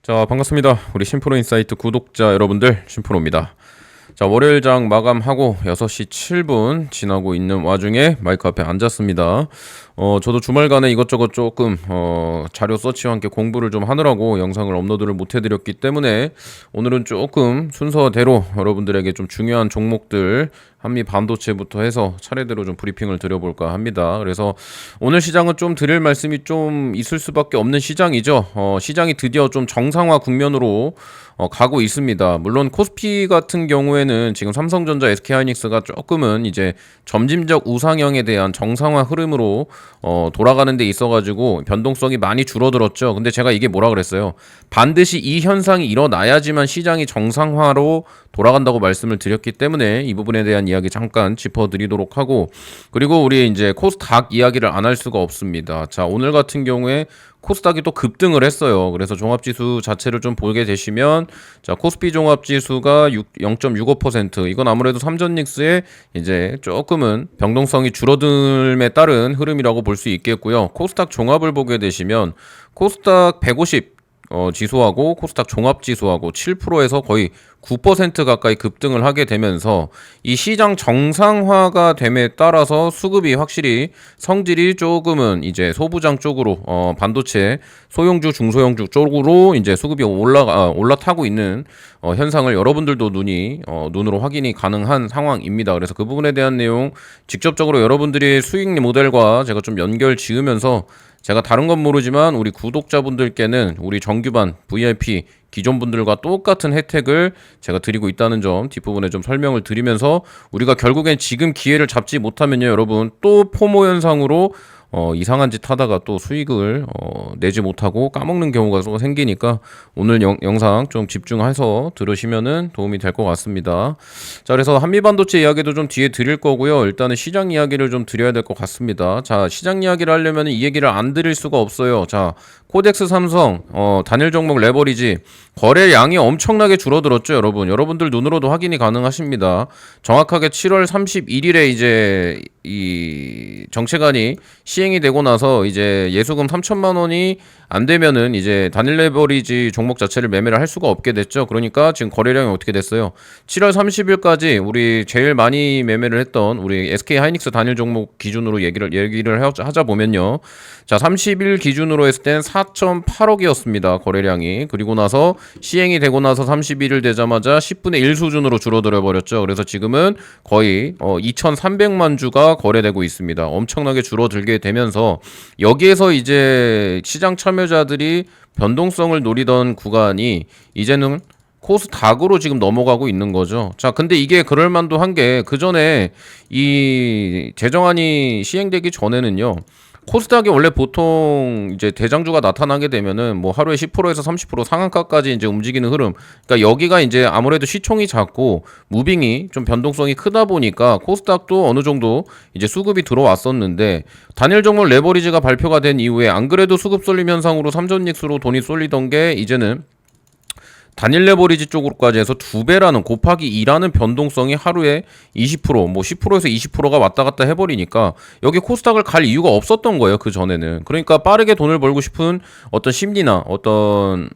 자, 반갑습니다. 우리 심프로 인사이트 구독자 여러분들, 심프로입니다. 자, 월요일장 마감하고 6시 7분 지나고 있는 와중에 마이크 앞에 앉았습니다. 저도 주말간에 이것저것 조금 자료 서치와 함께 공부를 좀 하느라고 영상을 업로드를 못 해드렸기 때문에 오늘은 조금 순서대로 여러분들에게 좀 중요한 종목들 한미 반도체부터 해서 차례대로 좀 브리핑을 드려볼까 합니다. 그래서 오늘 시장은 좀 드릴 말씀이 좀 있을 수밖에 없는 시장이죠. 시장이 드디어 좀 정상화 국면으로 가고 있습니다. 물론 코스피 같은 경우에는 지금 삼성전자, SK하이닉스가 조금은 이제 점진적 우상향에 대한 정상화 흐름으로 돌아가는 데 있어가지고 변동성이 많이 줄어들었죠. 근데 제가 이게 뭐라 그랬어요? 반드시 이 현상이 일어나야지만 시장이 정상화로 돌아간다고 말씀을 드렸기 때문에 이 부분에 대한 이야기 잠깐 짚어드리도록 하고, 그리고 우리 이제 코스닥 이야기를 안 할 수가 없습니다. 자, 오늘 같은 경우에 코스닥이 또 급등을 했어요. 그래서 종합지수 자체를 좀 보게 되시면, 자, 코스피 종합지수가 0.65%, 이건 아무래도 삼전닉스의 이제 조금은 변동성이 줄어듦에 따른 흐름이라고 볼 수 있겠고요. 코스닥 종합을 보게 되시면 코스닥 150 지수하고 코스닥 종합지수하고 7%에서 거의 9% 가까이 급등을 하게 되면서 이 시장 정상화가 됨에 따라서 수급이 확실히 성질이 조금은 이제 소부장 쪽으로 반도체 소형주 중소형주 쪽으로 이제 수급이 올라타고 있는 현상을 여러분들도 눈으로 확인이 가능한 상황입니다. 그래서 그 부분에 대한 내용 직접적으로 여러분들이 수익 모델과 제가 좀 연결 지으면서 제가 다른 건 모르지만 우리 구독자분들께는 우리 정규반 VIP 기존 분들과 똑같은 혜택을 제가 드리고 있다는 점 뒷부분에 좀 설명을 드리면서, 우리가 결국엔 지금 기회를 잡지 못하면요 여러분, 또 포모 현상으로 이상한 짓 하다가 또 수익을 내지 못하고 까먹는 경우가 생기니까 오늘 영상 좀 집중해서 들으시면은 도움이 될 것 같습니다. 자, 그래서 한미반도체 이야기도 좀 뒤에 드릴 거고요. 일단은 시장 이야기를 좀 드려야 될 것 같습니다. 자, 시장 이야기를 하려면 이 얘기를 안 드릴 수가 없어요. 자, 코덱스 삼성 단일 종목 레버리지 거래량이 엄청나게 줄어들었죠, 여러분. 여러분들 눈으로도 확인이 가능하십니다. 정확하게 7월 31일에 이제 이 정책안이 시행이 되고 나서 이제 예수금 3천만 원이 안 되면은 이제 단일 레버리지 종목 자체를 매매를 할 수가 없게 됐죠. 그러니까 지금 거래량이 어떻게 됐어요? 7월 30일까지 우리 제일 많이 매매를 했던 우리 SK하이닉스 단일 종목 기준으로 얘기를 하자 보면요. 자, 30일 기준으로 했을 땐 4.8억이었습니다. 거래량이. 그리고 나서 시행이 되고 나서 31일 되자마자 10분의 1 수준으로 줄어들어 버렸죠. 그래서 지금은 거의 2,300만 주가 거래되고 있습니다. 엄청나게 줄어들게 되면서 여기에서 이제 시장 참여자들이 변동성을 노리던 구간이 이제는 코스닥으로 지금 넘어가고 있는 거죠. 자, 근데 이게 그럴 만도 한 게, 그 전에 이 제정안이 시행되기 전에는요, 코스닥이 원래 보통 이제 대장주가 나타나게 되면은 뭐 하루에 10%에서 30% 상한가까지 이제 움직이는 흐름. 그러니까 여기가 이제 아무래도 시총이 작고 무빙이 좀 변동성이 크다 보니까 코스닥도 어느 정도 이제 수급이 들어왔었는데, 단일 종목 레버리지가 발표가 된 이후에 안 그래도 수급 쏠림 현상으로 삼전닉스로 돈이 쏠리던 게 이제는 단일 레버리지 쪽으로까지 해서 2배라는 곱하기 2라는 변동성이 하루에 20%, 뭐 10%에서 20%가 왔다 갔다 해버리니까 여기 코스닥을 갈 이유가 없었던 거예요, 그 전에는. 그러니까 빠르게 돈을 벌고 싶은 어떤 심리나 어떤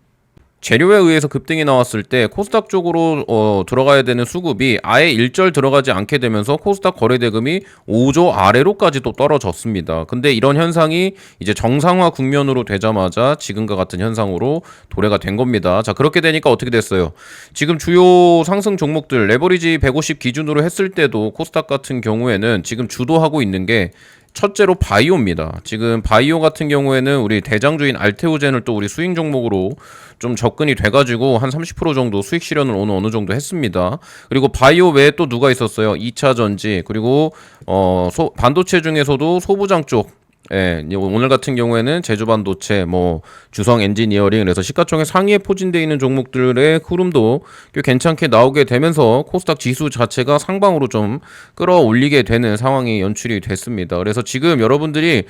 재료에 의해서 급등이 나왔을 때 코스닥 쪽으로 들어가야 되는 수급이 아예 일절 들어가지 않게 되면서 코스닥 거래대금이 5조 아래로까지 또 떨어졌습니다. 근데 이런 현상이 이제 정상화 국면으로 되자마자 지금과 같은 현상으로 도래가 된 겁니다. 자, 그렇게 되니까 어떻게 됐어요? 지금 주요 상승 종목들 레버리지 150 기준으로 했을 때도 코스닥 같은 경우에는 지금 주도하고 있는 게 첫째로 바이오입니다. 지금 바이오 같은 경우에는 우리 대장주인 알테오젠을 또 우리 수익 종목으로 좀 접근이 돼가지고 한 30% 정도 수익 실현을 오늘 어느 정도 했습니다. 그리고 바이오 외에 또 누가 있었어요? 2차전지, 그리고 반도체 중에서도 소부장 쪽, 예, 오늘 같은 경우에는 제주반도체, 뭐 주성 엔지니어링, 그래서 시가총액 상위에 포진되어 있는 종목들의 흐름도 꽤 괜찮게 나오게 되면서 코스닥 지수 자체가 상방으로 좀 끌어올리게 되는 상황이 연출이 됐습니다. 그래서 지금 여러분들이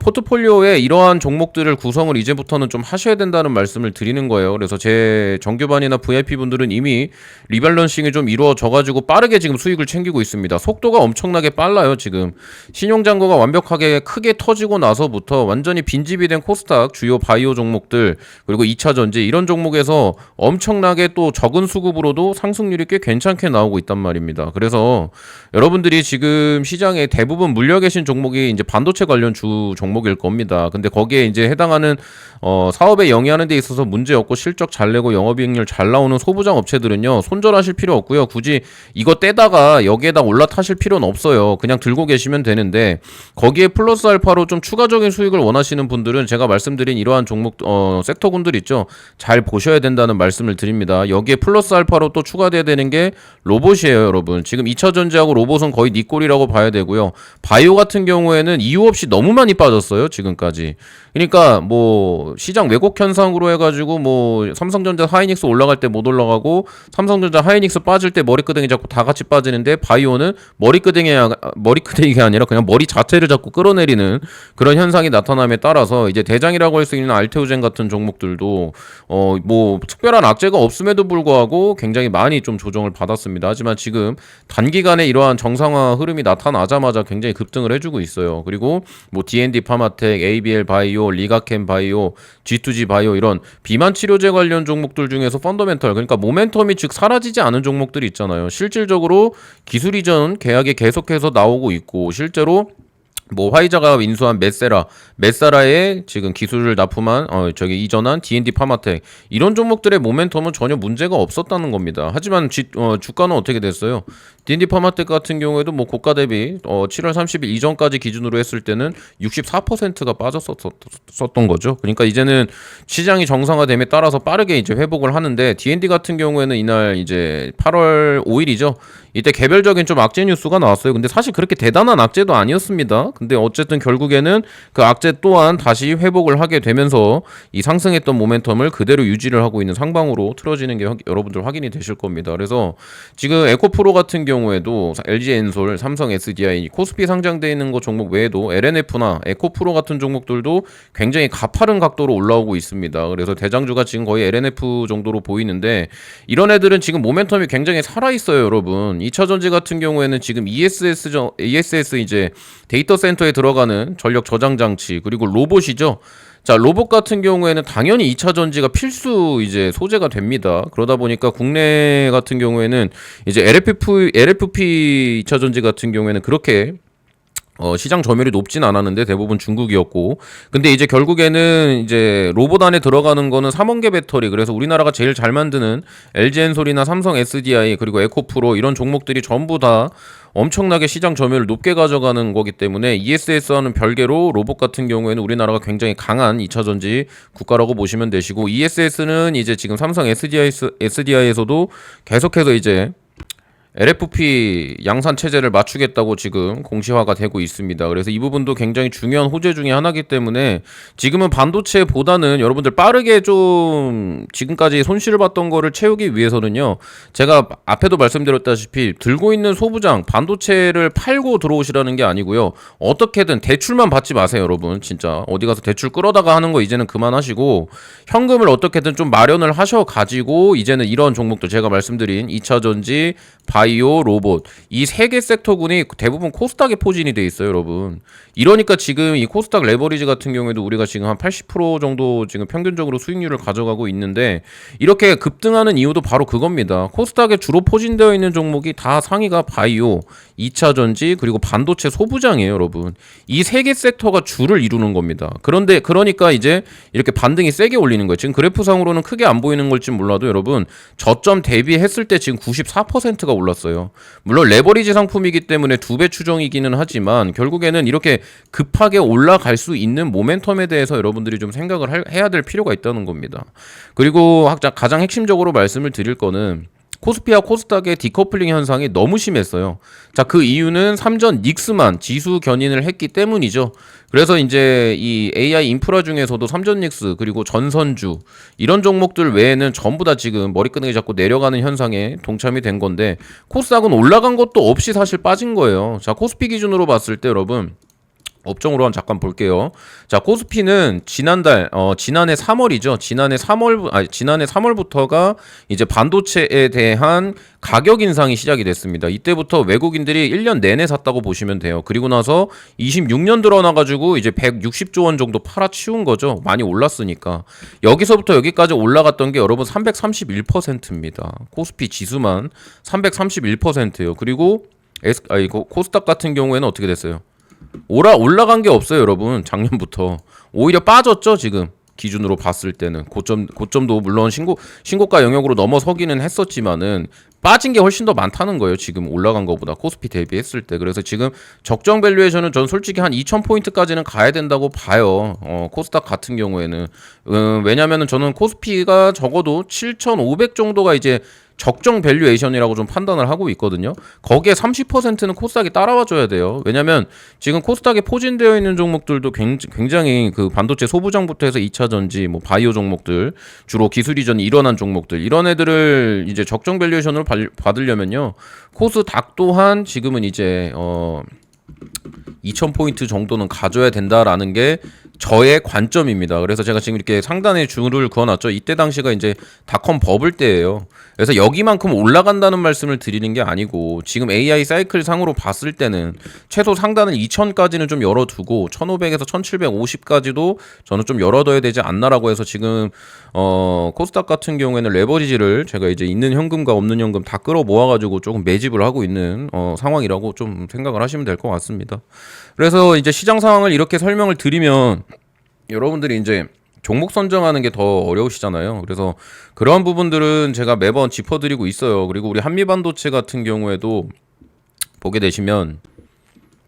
포트폴리오에 이러한 종목들을 구성을 이제부터는 좀 하셔야 된다는 말씀을 드리는 거예요. 그래서 제 정규반이나 VIP 분들은 이미 리밸런싱이 좀 이루어져가지고 빠르게 지금 수익을 챙기고 있습니다. 속도가 엄청나게 빨라요. 지금 신용잔고가 완벽하게 크게 크게 터지고 나서부터 완전히 빈집이 된 코스닥 주요 바이오 종목들 그리고 2차 전지 이런 종목에서 엄청나게 또 적은 수급으로도 상승률이 꽤 괜찮게 나오고 있단 말입니다. 그래서 여러분들이 지금 시장에 대부분 물려 계신 종목이 이제 반도체 관련 주 종목일 겁니다. 근데 거기에 이제 해당하는 사업에 영위하는 데 있어서 문제 없고 실적 잘 내고 영업이익률 잘 나오는 소부장 업체들은요 손절하실 필요 없고요. 굳이 이거 떼다가 여기에다 올라타실 필요는 없어요. 그냥 들고 계시면 되는데 거기에 플러스 알파로 좀 추가적인 수익을 원하시는 분들은 제가 말씀드린 이러한 종목 섹터군들 있죠. 잘 보셔야 된다는 말씀을 드립니다. 여기에 플러스 알파로 또 추가돼야 되는 게 로봇이에요, 여러분. 지금 2차 전지하고 로봇은 거의 니 꼴이라고 봐야 되고요. 바이오 같은 경우에는 이유 없이 너무 많이 빠졌어요, 지금까지. 그러니까 뭐 시장 왜곡 현상으로 해가지고 뭐 삼성전자 하이닉스 올라갈 때 못 올라가고 삼성전자 하이닉스 빠질 때 머리끄댕이 자꾸 다 같이 빠지는데 바이오는 머리끄댕이가 아니라 그냥 머리 자체를 자꾸 끌어내리는 그런 현상이 나타남에 따라서 이제 대장이라고 할 수 있는 알테오젠 같은 종목들도 뭐 특별한 악재가 없음에도 불구하고 굉장히 많이 좀 조정을 받았습니다. 하지만 지금 단기간에 이러한 정상화 흐름이 나타나자마자 굉장히 급등을 해주고 있어요. 그리고 뭐 D&D 파마텍, ABL 바이오, 리가캠 바이오, G2G 바이오 이런 비만 치료제 관련 종목들 중에서 펀더멘털 그러니까 모멘텀이 즉 사라지지 않은 종목들이 있잖아요. 실질적으로 기술 이전 계약이 계속해서 나오고 있고 실제로 뭐 화이자가 인수한 메세라에 지금 기술을 납품한 이전한 D&D 파마텍 이런 종목들의 모멘텀은 전혀 문제가 없었다는 겁니다. 하지만 주가는 어떻게 됐어요? D&D 파마텍 같은 경우에도 뭐 고가 대비 7월 30일 이전까지 기준으로 했을 때는 64%가 빠졌었던 거죠. 그러니까 이제는 시장이 정상화됨에 따라서 빠르게 이제 회복을 하는데 D&D 같은 경우에는 이날 이제 8월 5일이죠. 이때 개별적인 좀 악재 뉴스가 나왔어요. 근데 사실 그렇게 대단한 악재도 아니었습니다. 근데 어쨌든 결국에는 그 악재 또한 다시 회복을 하게 되면서 이 상승했던 모멘텀을 그대로 유지를 하고 있는 상방으로 틀어지는 게 여러분들 확인이 되실 겁니다. 그래서 지금 에코프로 같은 경우에도 LG엔솔, 삼성 SDI, 코스피 상장되어 있는 거 종목 외에도 LNF나 에코프로 같은 종목들도 굉장히 가파른 각도로 올라오고 있습니다. 그래서 대장주가 지금 거의 LNF 정도로 보이는데 이런 애들은 지금 모멘텀이 굉장히 살아있어요, 여러분. 2차 전지 같은 경우에는 지금 ESS 이제 데이터 센터에 들어가는 전력 저장 장치 그리고 로봇이죠. 자, 로봇 같은 경우에는 당연히 2차 전지가 필수 이제 소재가 됩니다. 그러다 보니까 국내 같은 경우에는 이제 LFP 2차 전지 같은 경우에는 그렇게 시장 점유율이 높진 않았는데 대부분 중국이었고 근데 이제 결국에는 이제 로봇 안에 들어가는 거는 3원계 배터리 그래서 우리나라가 제일 잘 만드는 LG엔솔이나 삼성 SDI 그리고 에코프로 이런 종목들이 전부 다 엄청나게 시장 점유율을 높게 가져가는 거기 때문에 ESS와는 별개로 로봇 같은 경우에는 우리나라가 굉장히 강한 2차 전지 국가라고 보시면 되시고 ESS는 이제 지금 삼성 SDI에서도 계속해서 이제 LFP 양산 체제를 맞추겠다고 지금 공시화가 되고 있습니다. 그래서 이 부분도 굉장히 중요한 호재 중에 하나이기 때문에 지금은 반도체보다는 여러분들 빠르게 좀 지금까지 손실을 봤던 거를 채우기 위해서는요. 제가 앞에도 말씀드렸다시피 들고 있는 소부장 반도체를 팔고 들어오시라는 게 아니고요. 어떻게든 대출만 받지 마세요, 여러분. 진짜 어디 가서 대출 끌어다가 하는 거 이제는 그만하시고 현금을 어떻게든 좀 마련을 하셔 가지고 이제는 이런 종목들 제가 말씀드린 2차 전지 바이오, 로봇 이 세 개 섹터군이 대부분 코스닥에 포진이 돼 있어요, 여러분. 이러니까 지금 이 코스닥 레버리지 같은 경우에도 우리가 지금 한 80% 정도 지금 평균적으로 수익률을 가져가고 있는데 이렇게 급등하는 이유도 바로 그겁니다. 코스닥에 주로 포진되어 있는 종목이 다 상위가 바이오, 2차 전지 그리고 반도체 소부장이에요, 여러분. 이 세 개 섹터가 주를 이루는 겁니다. 그런데 그러니까 이제 이렇게 반등이 세게 올리는 거예요. 지금 그래프상으로는 크게 안 보이는 걸지 몰라도 여러분 저점 대비했을 때 지금 94%가 올랐어요. 물론 레버리지 상품이기 때문에 2배 추정이기는 하지만 결국에는 이렇게 급하게 올라갈 수 있는 모멘텀에 대해서 여러분들이 좀 생각을 해야 될 필요가 있다는 겁니다. 그리고 가장 핵심적으로 말씀을 드릴 거는 코스피와 코스닥의 디커플링 현상이 너무 심했어요. 자, 그 이유는 삼전 닉스만 지수 견인을 했기 때문이죠. 그래서 이제 이 AI 인프라 중에서도 삼전 닉스 그리고 전선주 이런 종목들 외에는 전부 다 지금 머리끄댕이 잡고 내려가는 현상에 동참이 된 건데 코스닥은 올라간 것도 없이 사실 빠진 거예요. 자, 코스피 기준으로 봤을 때 여러분 업종으로 잠깐 볼게요. 자, 코스피는 지난해 3월이죠. 지난해 3월부터가 이제 반도체에 대한 가격 인상이 시작이 됐습니다. 이때부터 외국인들이 1년 내내 샀다고 보시면 돼요. 그리고 나서 26년 들어나 가지고 이제 160조 원 정도 팔아치운 거죠. 많이 올랐으니까. 여기서부터 여기까지 올라갔던 게 여러분 331%입니다. 코스피 지수만 331%예요. 그리고 코스닥 같은 경우에는 어떻게 됐어요? 올라간 게 없어요, 여러분. 작년부터 오히려 빠졌죠, 지금 기준으로 봤을 때는 고점도 물론 신고가 영역으로 넘어서기는 했었지만은 빠진 게 훨씬 더 많다는 거예요. 지금 올라간 거보다 코스피 대비했을 때. 그래서 지금 적정 밸류에이션은 전 솔직히 한 2,000포인트까지는 가야 된다고 봐요. 코스닥 같은 경우에는 왜냐면은 저는 코스피가 적어도 7,500 정도가 이제 적정 밸류에이션이라고 좀 판단을 하고 있거든요. 거기에 30%는 코스닥이 따라와 줘야 돼요. 왜냐면 지금 코스닥에 포진되어 있는 종목들도 굉장히 그 반도체 소부장부터 해서 2차 전지, 뭐 바이오 종목들, 주로 기술 이전이 일어난 종목들, 이런 애들을 이제 적정 밸류에이션을 받으려면요. 코스닥 또한 지금은 이제 2,000포인트 정도는 가져야 된다라는 게 저의 관점입니다. 그래서 제가 지금 이렇게 상단에 줄을 그어놨죠. 이때 당시가 이제 닷컴 버블 때예요. 그래서 여기만큼 올라간다는 말씀을 드리는 게 아니고 지금 AI 사이클 상으로 봤을 때는 최소 상단은 2,000까지는 좀 열어두고 1,500에서 1,750까지도 저는 좀 열어둬야 되지 않나라고 해서 지금 코스닥 같은 경우에는 레버리지를 제가 이제 있는 현금과 없는 현금 다 끌어 모아가지고 조금 매집을 하고 있는 상황이라고 좀 생각을 하시면 될 것 같습니다. 그래서 이제 시장 상황을 이렇게 설명을 드리면 여러분들이 이제 종목 선정하는 게 더 어려우시잖아요. 그래서 그런 부분들은 제가 매번 짚어드리고 있어요. 그리고 우리 한미반도체 같은 경우에도 보게 되시면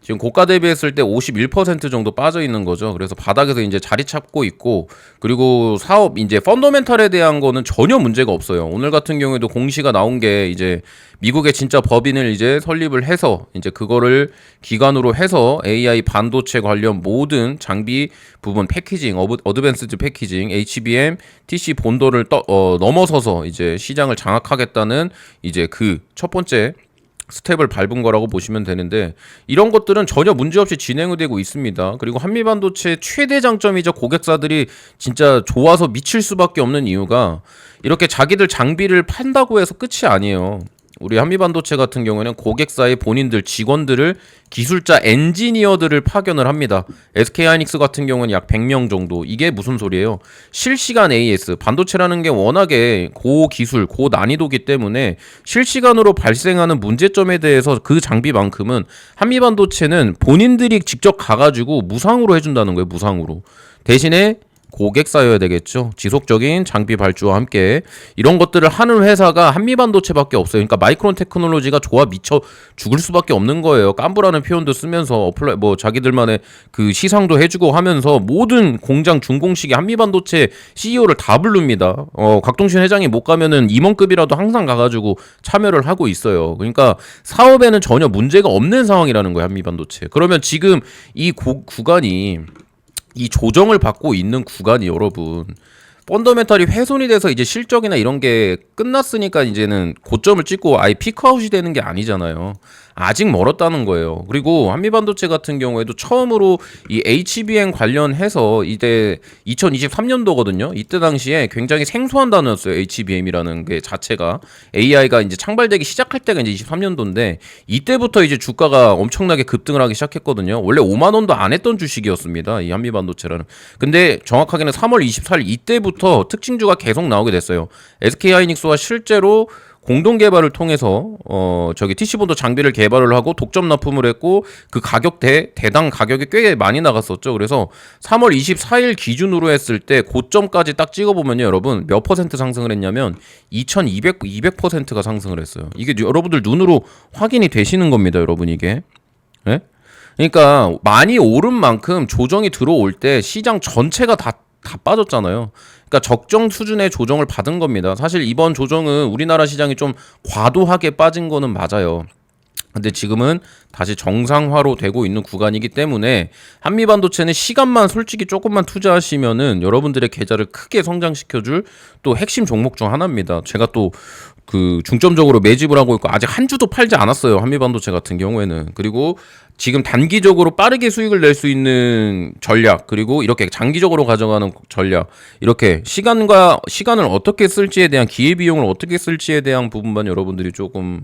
지금 고가 대비했을 때 51% 정도 빠져 있는 거죠. 그래서 바닥에서 이제 자리 잡고 있고, 그리고 사업 이제 펀더멘탈에 대한 거는 전혀 문제가 없어요. 오늘 같은 경우에도 공시가 나온 게 이제 미국의 진짜 법인을 이제 설립을 해서 이제 그거를 기관으로 해서 AI 반도체 관련 모든 장비 부분 패키징, 어드밴스드 패키징, HBM, TC 본도를 넘어서서 이제 시장을 장악하겠다는 이제 그 첫 번째 스텝을 밟은 거라고 보시면 되는데, 이런 것들은 전혀 문제없이 진행이 되고 있습니다. 그리고 한미반도체 최대 장점이죠. 고객사들이 진짜 좋아서 미칠 수밖에 없는 이유가 이렇게 자기들 장비를 판다고 해서 끝이 아니에요. 우리 한미반도체 같은 경우에는 고객사의 본인들 직원들을 기술자 엔지니어들을 파견을 합니다. SK하이닉스 같은 경우는 약 100명 정도. 이게 무슨 소리예요? 실시간 AS, 반도체라는 게 워낙에 고기술, 고난이도기 때문에 실시간으로 발생하는 문제점에 대해서 그 장비만큼은 한미반도체는 본인들이 직접 가가지고 무상으로 해준다는 거예요. 무상으로. 대신에 고객사여야 되겠죠. 지속적인 장비 발주와 함께 이런 것들을 하는 회사가 한미반도체밖에 없어요. 그러니까 마이크론 테크놀로지가 좋아 미쳐 죽을 수밖에 없는 거예요. 깐부라는 표현도 쓰면서 자기들만의 그 시상도 해주고 하면서 모든 공장 준공식이 한미반도체 CEO를 다 부릅니다. 곽동신 회장이 못 가면은 임원급이라도 항상 가가지고 참여를 하고 있어요. 그러니까 사업에는 전혀 문제가 없는 상황이라는 거예요. 한미반도체. 그러면 지금 이 구간이 이 조정을 받고 있는 구간이 여러분 펀더멘탈이 훼손이 돼서 이제 실적이나 이런 게 끝났으니까 이제는 고점을 찍고 아예 피크아웃이 되는 게 아니잖아요. 아직 멀었다는 거예요. 그리고 한미반도체 같은 경우에도 처음으로 이 HBM 관련해서 이제 2023년도거든요. 이때 당시에 굉장히 생소한 단어였어요. HBM이라는 게 자체가 AI가 이제 창발되기 시작할 때가 이제 23년도인데 이때부터 이제 주가가 엄청나게 급등을 하기 시작했거든요. 원래 5만 원도 안 했던 주식이었습니다. 이 한미반도체라는. 근데 정확하게는 3월 24일 이때부터 특징주가 계속 나오게 됐어요. SK하이닉스와 실제로 공동 개발을 통해서 TC본도 장비를 개발을 하고 독점 납품을 했고 그 대당 가격이 꽤 많이 나갔었죠. 그래서 3월 24일 기준으로 했을 때 고점까지 딱 찍어보면요, 여러분 몇 퍼센트 상승을 했냐면 2,200%가 상승을 했어요. 이게 여러분들 눈으로 확인이 되시는 겁니다, 여러분 이게. 네? 그러니까 많이 오른 만큼 조정이 들어올 때 시장 전체가 다 빠졌잖아요. 그러니까 적정 수준의 조정을 받은 겁니다. 사실 이번 조정은 우리나라 시장이 좀 과도하게 빠진 거는 맞아요. 근데 지금은 다시 정상화로 되고 있는 구간이기 때문에 한미반도체는 시간만 솔직히 조금만 투자하시면은 여러분들의 계좌를 크게 성장시켜줄 또 핵심 종목 중 하나입니다. 제가 또 그 중점적으로 매집을 하고 있고 아직 한 주도 팔지 않았어요. 한미반도체 같은 경우에는. 그리고 지금 단기적으로 빠르게 수익을 낼 수 있는 전략, 그리고 이렇게 장기적으로 가져가는 전략, 이렇게 시간을 어떻게 쓸지에 대한 기회비용을 어떻게 쓸지에 대한 부분만 여러분들이 조금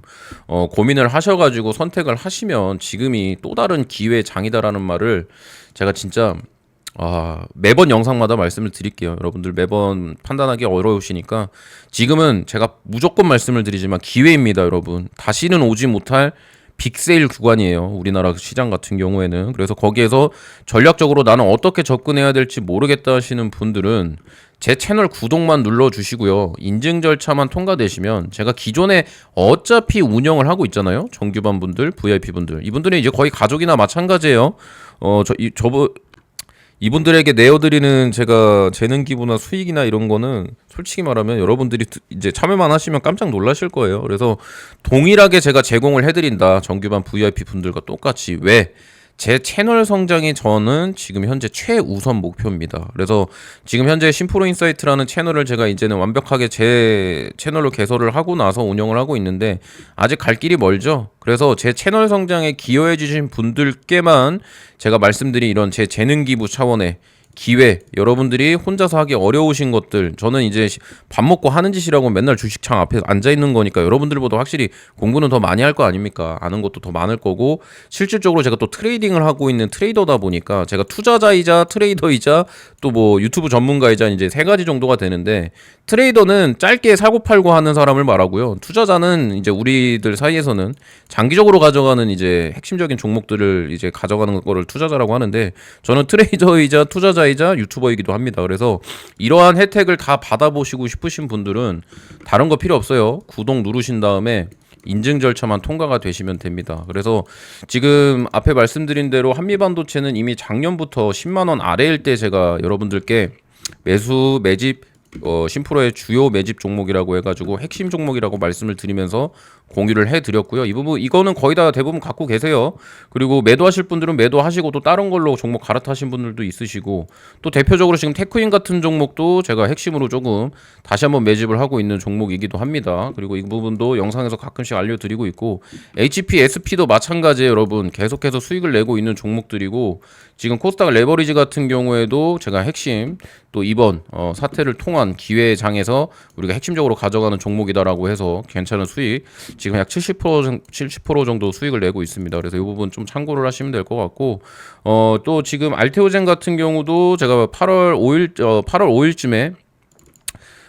고민을 하셔가지고 선택을 하시면 지금이 또 다른 기회의 장이다라는 말을 제가 진짜 매번 영상마다 말씀을 드릴게요. 여러분들 매번 판단하기 어려우시니까 지금은 제가 무조건 말씀을 드리지만 기회입니다, 여러분. 다시는 오지 못할 빅세일 구간이에요. 우리나라 시장 같은 경우에는. 그래서 거기에서 전략적으로 나는 어떻게 접근해야 될지 모르겠다 하시는 분들은 제 채널 구독만 눌러주시고요. 인증 절차만 통과되시면 제가 기존에 어차피 운영을 하고 있잖아요. 정규반 분들, VIP 분들. 이분들은 이제 거의 가족이나 마찬가지예요. 이분들에게 내어드리는 제가 재능 기부나 수익이나 이런 거는 솔직히 말하면 여러분들이 이제 참여만 하시면 깜짝 놀라실 거예요. 그래서 동일하게 제가 제공을 해드린다. 정규반 VIP 분들과 똑같이. 왜? 제 채널 성장이 저는 지금 현재 최우선 목표입니다. 그래서 지금 현재 심프로인사이트라는 채널을 제가 이제는 완벽하게 제 채널로 개설을 하고 나서 운영을 하고 있는데 아직 갈 길이 멀죠. 그래서 제 채널 성장에 기여해 주신 분들께만 제가 말씀드린 이런 제 재능 기부 차원의 기회, 여러분들이 혼자서 하기 어려우신 것들, 저는 이제 밥 먹고 하는 짓이라고 맨날 주식창 앞에 앉아 있는 거니까 여러분들보다 확실히 공부는 더 많이 할 거 아닙니까? 아는 것도 더 많을 거고, 실질적으로 제가 또 트레이딩을 하고 있는 트레이더다 보니까 제가 투자자이자 트레이더이자 또 뭐 유튜브 전문가이자 이제 세 가지 정도가 되는데, 트레이더는 짧게 사고 팔고 하는 사람을 말하고요. 투자자는 이제 우리들 사이에서는 장기적으로 가져가는 이제 핵심적인 종목들을 이제 가져가는 거를 투자자라고 하는데, 저는 트레이더이자 투자자이자 유튜버이기도 합니다. 그래서 이러한 혜택을 다 받아보시고 싶으신 분들은 다른 거 필요 없어요. 구독 누르신 다음에 인증 절차만 통과가 되시면 됩니다. 그래서 지금 앞에 말씀드린 대로 한미반도체는 이미 작년부터 10만 원 아래일 때 제가 여러분들께 매집 심프로의 주요 매집 종목이라고 해가지고 핵심 종목이라고 말씀을 드리면서 공유를 해드렸고요. 이거는 거의 다 대부분 갖고 계세요. 그리고 매도하실 분들은 매도하시고 또 다른 걸로 종목 갈아타신 분들도 있으시고, 또 대표적으로 지금 테크인 같은 종목도 제가 핵심으로 조금 다시 한번 매집을 하고 있는 종목이기도 합니다. 그리고 이 부분도 영상에서 가끔씩 알려드리고 있고, HP, SP도 마찬가지예요. 여러분 계속해서 수익을 내고 있는 종목들이고, 지금 코스닥 레버리지 같은 경우에도 제가 핵심 또 이번 사태를 통한 기회의 장에서 우리가 핵심적으로 가져가는 종목이다라고 해서 괜찮은 수익, 지금 약 70% 정도 수익을 내고 있습니다. 그래서 이 부분 좀 참고를 하시면 될 것 같고, 또 지금 알테오젠 같은 경우도 제가 8월 5일쯤에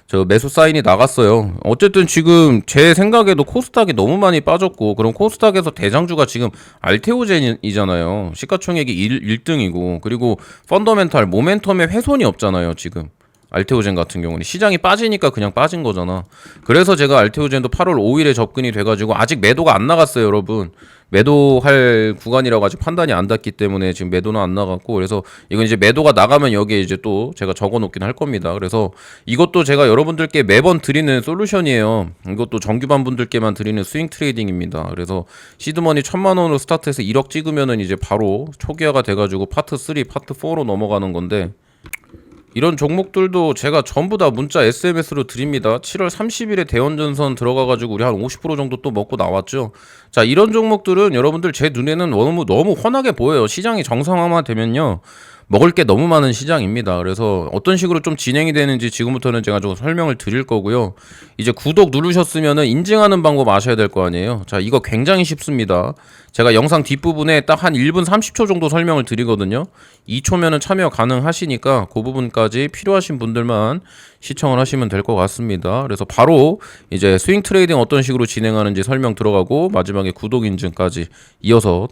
저 매수 사인이 나갔어요. 어쨌든 지금 제 생각에도 코스닥이 너무 많이 빠졌고, 그럼 코스닥에서 대장주가 지금 알테오젠이잖아요. 시가총액이 1등이고, 그리고 펀더멘탈 모멘텀에 훼손이 없잖아요. 지금 알테오젠 같은 경우는 시장이 빠지니까 그냥 빠진 거잖아. 그래서 제가 알테오젠도 8월 5일에 접근이 돼가지고 아직 매도가 안 나갔어요, 여러분. 매도할 구간이라고 아직 판단이 안 났기 때문에 지금 매도는 안 나갔고, 그래서 이건 이제 매도가 나가면 여기에 이제 또 제가 적어 놓긴 할 겁니다. 그래서 이것도 제가 여러분들께 매번 드리는 솔루션이에요. 이것도 정규반 분들께만 드리는 스윙 트레이딩입니다. 그래서 시드머니 1000만 원으로 스타트해서 1억 찍으면은 이제 바로 초기화가 돼가지고 파트 3, 파트 4로 넘어가는 건데, 이런 종목들도 제가 전부 다 문자 SMS로 드립니다. 7월 30일에 대원전선 들어가가지고 우리 한 50% 정도 또 먹고 나왔죠. 자, 이런 종목들은 여러분들 제 눈에는 너무 훤하게 보여요. 시장이 정상화만 되면요, 먹을 게 너무 많은 시장입니다. 그래서 어떤 식으로 좀 진행이 되는지 지금부터는 제가 좀 설명을 드릴 거고요. 이제 구독 누르셨으면은 인증하는 방법 아셔야 될 거 아니에요. 자, 이거 굉장히 쉽습니다. 제가 영상 뒷부분에 딱 한 1분 30초 정도 설명을 드리거든요. 2초면은 참여 가능하시니까 그 부분까지 필요하신 분들만 시청을 하시면 될 것 같습니다. 그래서 바로 이제 스윙 트레이딩 어떤 식으로 진행하는지 설명 들어가고, 마지막에 구독 인증까지 이어서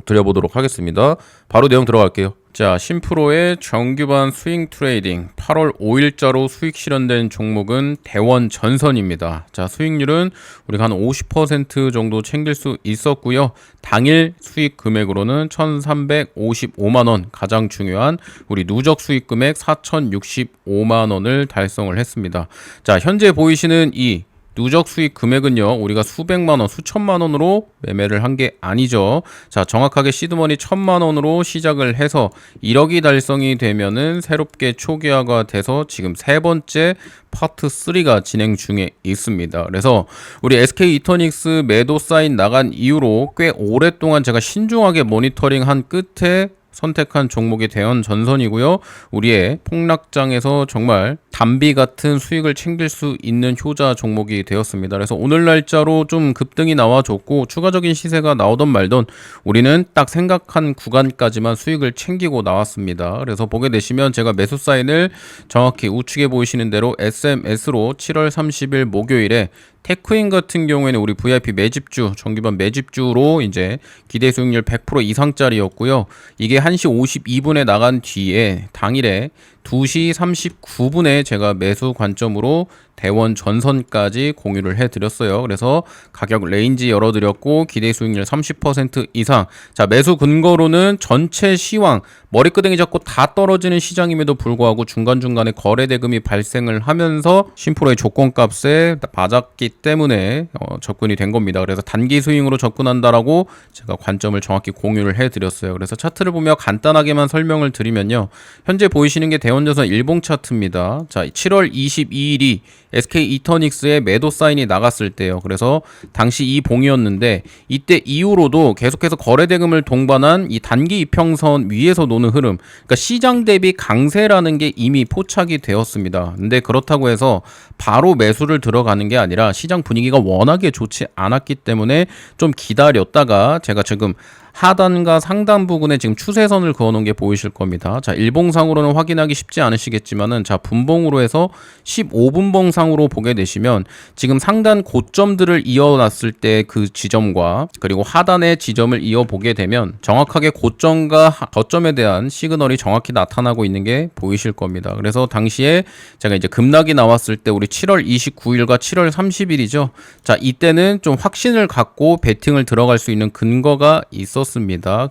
드려보도록 하겠습니다. 바로 내용 들어갈게요. 자, 심프로의 정규반 스윙 트레이딩 8월 5일자로 수익 실현된 종목은 대원전선입니다. 자, 수익률은 우리가 한 50% 정도 챙길 수 있었고요. 당일 수익 금액으로는 1,355만원, 가장 중요한 우리 누적 수익 금액 4,065만원을 달성을 했습니다. 자, 현재 보이시는 이 누적 수익 금액은요, 우리가 수백만원, 수천만원으로 매매를 한 게 아니죠. 자, 정확하게 시드머니 1000만원으로 시작을 해서 1억이 달성이 되면은 새롭게 초기화가 돼서 지금 세 번째 파트 3가 진행 중에 있습니다. 그래서 우리 SK 이터닉스 매도 사인 나간 이후로 꽤 오랫동안 제가 신중하게 모니터링한 끝에 선택한 종목이 대연 전선이고요. 우리의 폭락장에서 정말 담비 같은 수익을 챙길 수 있는 효자 종목이 되었습니다. 그래서 오늘 날짜로 좀 급등이 나와줬고 추가적인 시세가 나오던 말던 우리는 딱 생각한 구간까지만 수익을 챙기고 나왔습니다. 그래서 보게 되시면 제가 매수 사인을 정확히 우측에 보이시는 대로 SMS로 7월 30일 목요일에 테크인 같은 경우에는 우리 VIP 매집주, 정기반 매집주로 이제 기대 수익률 100% 이상짜리였고요. 이게 1시 52분에 나간 뒤에 당일에 2시 39분에 제가 매수 관점으로 대원 전선까지 공유를 해드렸어요. 그래서 가격 레인지 열어드렸고 기대 수익률 30% 이상. 자, 매수 근거로는 전체 시황 머리끄댕이 잡고 다 떨어지는 시장임에도 불구하고 중간중간에 거래 대금이 발생을 하면서 심프로의 조건값에 맞았기 때문에 접근이 된 겁니다. 그래서 단기 스윙으로 접근한다라고 제가 관점을 정확히 공유를 해드렸어요. 그래서 차트를 보며 간단하게만 설명을 드리면요, 현재 보이시는 게 대원전선 일봉 차트입니다. 자, 7월 22일이 SK 이터닉스의 매도 사인이 나갔을 때요. 그래서 당시 이 봉이었는데 이때 이후로도 계속해서 거래 대금을 동반한 이 단기 이평선 위에서 노는 흐름, 그러니까 시장 대비 강세라는 게 이미 포착이 되었습니다. 근데 그렇다고 해서 바로 매수를 들어가는 게 아니라 시장 분위기가 워낙에 좋지 않았기 때문에 좀 기다렸다가 제가 지금 하단과 상단 부분에 지금 추세선을 그어놓은 게 보이실 겁니다. 자, 일봉상으로는 확인하기 쉽지 않으시겠지만은, 자, 분봉으로 해서 15분봉상으로 보게 되시면 지금 상단 고점들을 이어놨을 때 그 지점과 그리고 하단의 지점을 이어보게 되면 정확하게 고점과 저점에 대한 시그널이 정확히 나타나고 있는 게 보이실 겁니다. 그래서 당시에 제가 이제 급락이 나왔을 때 우리 7월 29일과 7월 30일이죠. 자, 이때는 좀 확신을 갖고 베팅을 들어갈 수 있는 근거가 있었습니다.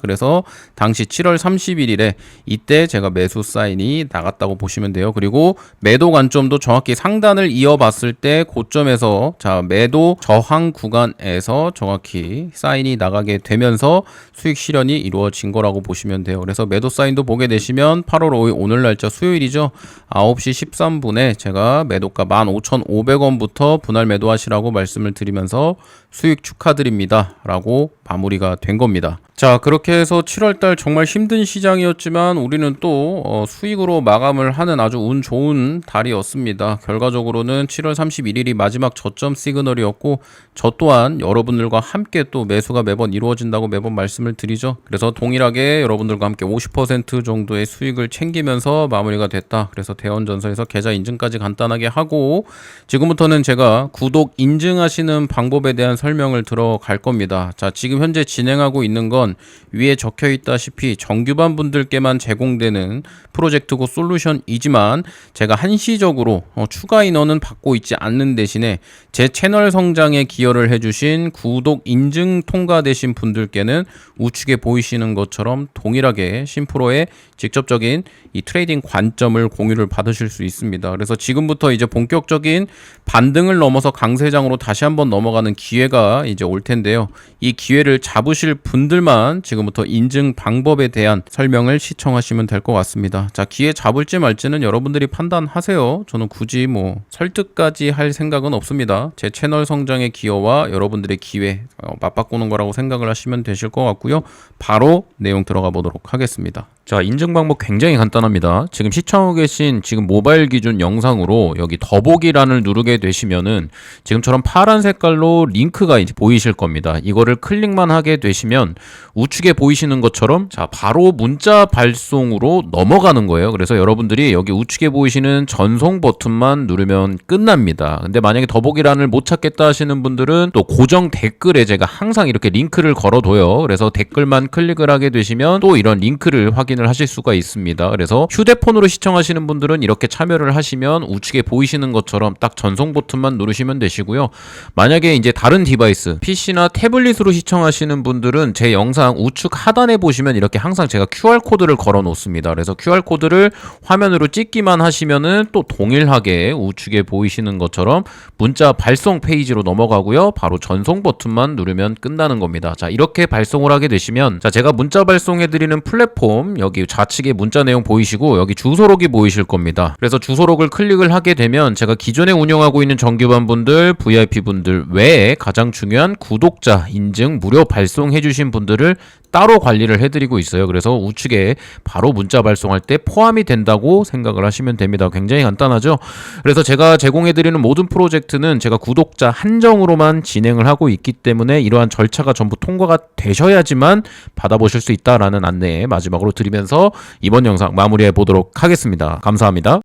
그래서 당시 7월 31일에 이때 제가 매수 사인이 나갔다고 보시면 돼요. 그리고 매도 관점도 정확히 상단을 이어봤을 때 고점에서, 자, 매도 저항 구간에서 정확히 사인이 나가게 되면서 수익 실현이 이루어진 거라고 보시면 돼요. 그래서 매도 사인도 보게 되시면 8월 5일 오늘 날짜 수요일이죠. 9시 13분에 제가 매도가 15,500원부터 분할 매도하시라고 말씀을 드리면서 수익 축하드립니다 라고 마무리가 된 겁니다. 자, 그렇게 해서 7월달 정말 힘든 시장이었지만 우리는 또 수익으로 마감을 하는 아주 운 좋은 달이었습니다. 결과적으로는 7월 31일이 마지막 저점 시그널이었고 저 또한 여러분들과 함께 또 매수가 매번 이루어진다고 매번 말씀을 드리죠. 그래서 동일하게 여러분들과 함께 50% 정도의 수익을 챙기면서 마무리가 됐다. 그래서 대원전서에서 계좌 인증까지 간단하게 하고 지금부터는 제가 구독 인증하시는 방법에 대한 설명을 들어갈 겁니다. 자, 지금 현재 진행하고 있는 건 위에 적혀 있다시피 정규반 분들께만 제공되는 프로젝트고 솔루션이지만 제가 한시적으로 추가 인원은 받고 있지 않는 대신에 제 채널 성장에 기여를 해주신 구독 인증 통과되신 분들께는 우측에 보이시는 것처럼 동일하게 심프로의 직접적인 이 트레이딩 관점을 공유를 받으실 수 있습니다. 그래서 지금부터 이제 본격적인 반등을 넘어서 강세장으로 다시 한번 넘어가는 기회가 이제 올 텐데요. 이 기회를 잡으실 분들만 지금부터 인증 방법에 대한 설명을 시청하시면 될 것 같습니다. 자, 기회 잡을지 말지는 여러분들이 판단하세요. 저는 굳이 뭐 설득까지 할 생각은 없습니다. 제 채널 성장의 기여와 여러분들의 기회 맞바꾸는 거라고 생각을 하시면 되실 것 같고요. 바로 내용 들어가 보도록 하겠습니다. 자, 인증 방법 굉장히 간단합니다. 지금 시청하고 계신 지금 모바일 기준 영상으로 여기 더보기란을 누르게 되시면은 지금처럼 파란 색깔로 링크가 이제 보이실 겁니다. 이거를 클릭만 하게 되시면 우측에 보이시는 것처럼 자, 바로 문자 발송으로 넘어가는 거예요. 그래서 여러분들이 여기 우측에 보이시는 전송 버튼만 누르면 끝납니다. 근데 만약에 더보기란을 못 찾겠다 하시는 분들은 또 고정 댓글에 제가 항상 이렇게 링크를 걸어둬요. 그래서 댓글만 클릭을 하게 되시면 또 이런 링크를 확인을 하실 수가 있습니다. 그래서 휴대폰으로 시청하시는 분들은 이렇게 참여를 하시면 우측에 보이시는 것처럼 딱 전송 버튼만 누르시면 되시고요. 만약에 이제 다른 디바이스, PC나 태블릿으로 시청하시는 분들은 제 제 영상 우측 하단에 보시면 이렇게 항상 제가 QR코드를 걸어 놓습니다. 그래서 QR코드를 화면으로 찍기만 하시면은 또 동일하게 우측에 보이시는 것처럼 문자 발송 페이지로 넘어가고요. 바로 전송 버튼만 누르면 끝나는 겁니다. 자, 이렇게 발송을 하게 되시면 자, 제가 문자 발송해드리는 플랫폼 여기 좌측에 문자 내용 보이시고 여기 주소록이 보이실 겁니다. 그래서 주소록을 클릭을 하게 되면 제가 기존에 운영하고 있는 정규반 분들, VIP 분들 외에 가장 중요한 구독자 인증 무료 발송해주신 분들을 따로 관리를 해드리고 있어요. 그래서 우측에 바로 문자 발송할 때 포함이 된다고 생각을 하시면 됩니다. 굉장히 간단하죠? 그래서 제가 제공해드리는 모든 프로젝트는 제가 구독자 한정으로만 진행을 하고 있기 때문에 이러한 절차가 전부 통과가 되셔야지만 받아보실 수 있다라는 안내 마지막으로 드리면서 이번 영상 마무리해 보도록 하겠습니다. 감사합니다.